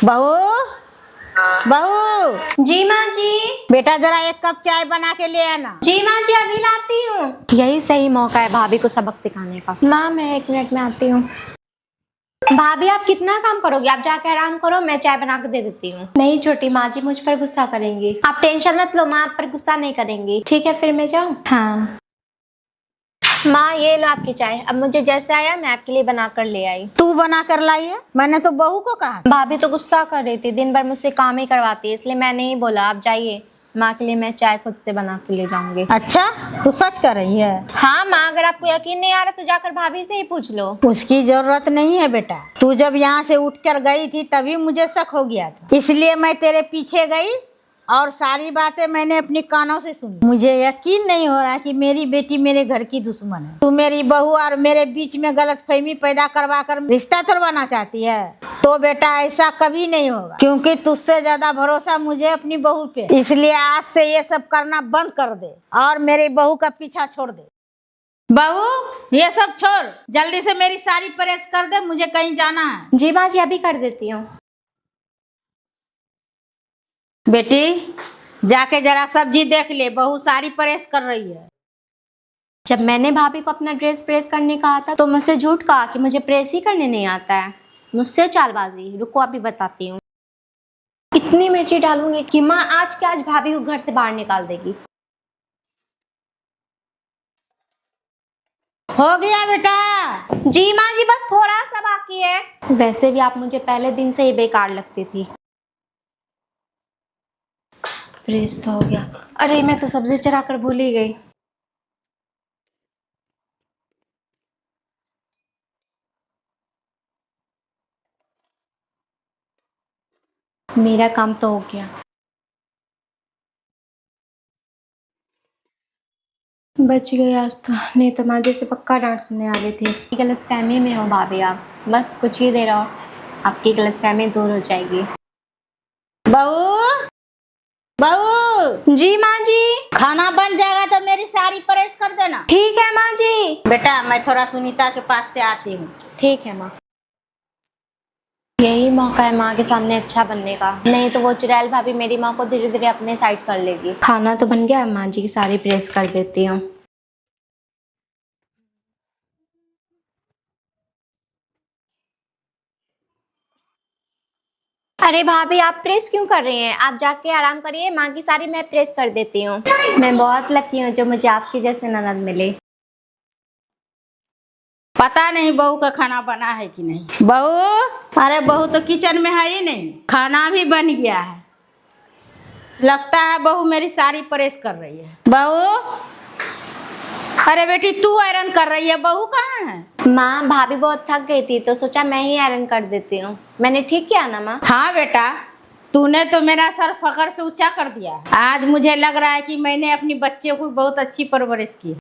बहू बहू। जी माँ जी। बेटा जरा एक कप चाय बना के ले आना। जी माँ जी, अभी लाती हूँ। यही सही मौका है भाभी को सबक सिखाने का। माँ मैं 1 मिनट में आती हूँ। भाभी आप कितना काम करोगे, आप जाके आराम करो, मैं चाय बना के दे देती हूँ। नहीं छोटी माँ जी मुझ पर गुस्सा करेंगी। आप टेंशन मत लो, माँ आप पर गुस्सा नहीं करेंगी। ठीक है फिर मैं जाऊँ? हाँ माँ ये लो आपकी चाय। अब मुझे जैसे आया मैं आपके लिए बना कर ले आई। तू बना कर लाई है? मैंने तो बहू को कहा। भाभी तो गुस्सा कर रही थी, दिन भर मुझसे काम ही करवाती है, इसलिए मैंने ही बोला आप जाइए, माँ के लिए मैं चाय खुद से बना के ले जाऊंगी। अच्छा तू सच कर रही है? हाँ माँ, अगर आपको यकीन नहीं आ रहा तो जाकर भाभी से ही पूछ लो। उसकी जरूरत नहीं है बेटा। तू जब यहाँ से उठकर गई थी तभी मुझे शक हो गया था, इसलिए मैं तेरे पीछे गई और सारी बातें मैंने अपने कानों से सुनी। मुझे यकीन नहीं हो रहा कि मेरी बेटी मेरे घर की दुश्मन है। तू मेरी बहू और मेरे बीच में गलतफहमी पैदा करवा कर रिश्ता तोड़वाना चाहती है। तो बेटा ऐसा कभी नहीं होगा, क्योंकि तुझसे ज्यादा भरोसा मुझे अपनी बहू पे। इसलिए आज से ये सब करना बंद कर दे और मेरी बहू का पीछा छोड़ दे। बहू ये सब छोड़, जल्दी से मेरी साड़ी प्रेस कर दे, मुझे कहीं जाना है। जी माँ जी अभी कर देती हूँ। बेटी जाके जरा सब्जी देख ले, बहू साड़ी प्रेस कर रही है। जब मैंने भाभी को अपना ड्रेस प्रेस करने कहा था तो मुझसे झूठ कहा कि मुझे प्रेस ही करने नहीं आता है। मुझसे चालबाजी। रुको अभी बताती हूँ। इतनी मिर्ची डालूंगी कि माँ आज के आज भाभी को घर से बाहर निकाल देगी। हो गया बेटा। जी माँ जी बस थोड़ा सा बाकी है। वैसे भी आप मुझे पहले दिन से ही बेकार लगती थी। प्रेस तो हो गया। अरे मैं तो सब्जी चढ़ा कर भूल ही गई। मेरा काम तो हो गया। बच गई आज तो, नहीं तो माँ जी से पक्का डांट सुनने वाली थी। गलतफहमी में हो भाभी आप, बस कुछ ही देर और आपकी गलतफहमी दूर हो जाएगी। बहू बहू। जी माँ जी। खाना बन जाएगा तो मेरी साड़ी प्रेस कर देना। ठीक है माँ जी। बेटा मैं थोड़ा सुनीता के पास से आती हूँ। ठीक है माँ। यही मौका है माँ के सामने अच्छा बनने का, नहीं तो वो चुड़ैल भाभी मेरी माँ को धीरे धीरे अपने साइड कर लेगी। खाना तो बन गया, माँ जी की साड़ी प्रेस कर देती हूँ। अरे भाभी आप प्रेस क्यों कर रही हैं? आप जाके आराम करिए, माँ की साड़ी मैं प्रेस कर देती हूँ। मैं बहुत लकी हूँ जो मुझे आपकी जैसे ननद मिली। पता नहीं बहू का खाना बना है कि नहीं। बहू, अरे बहू तो किचन में है ही नहीं, खाना भी बन गया है। लगता है बहू मेरी साड़ी प्रेस कर रही है। बहू, अरे बेटी तू आयरन कर रही है, बहू कहाँ है? माँ भाभी बहुत थक गई थी तो सोचा मैं ही आयरन कर देती हूँ। मैंने ठीक किया ना माँ? हाँ बेटा, तूने तो मेरा सर फखर से ऊंचा कर दिया। आज मुझे लग रहा है कि मैंने अपनी बच्चे को बहुत अच्छी परवरिश की।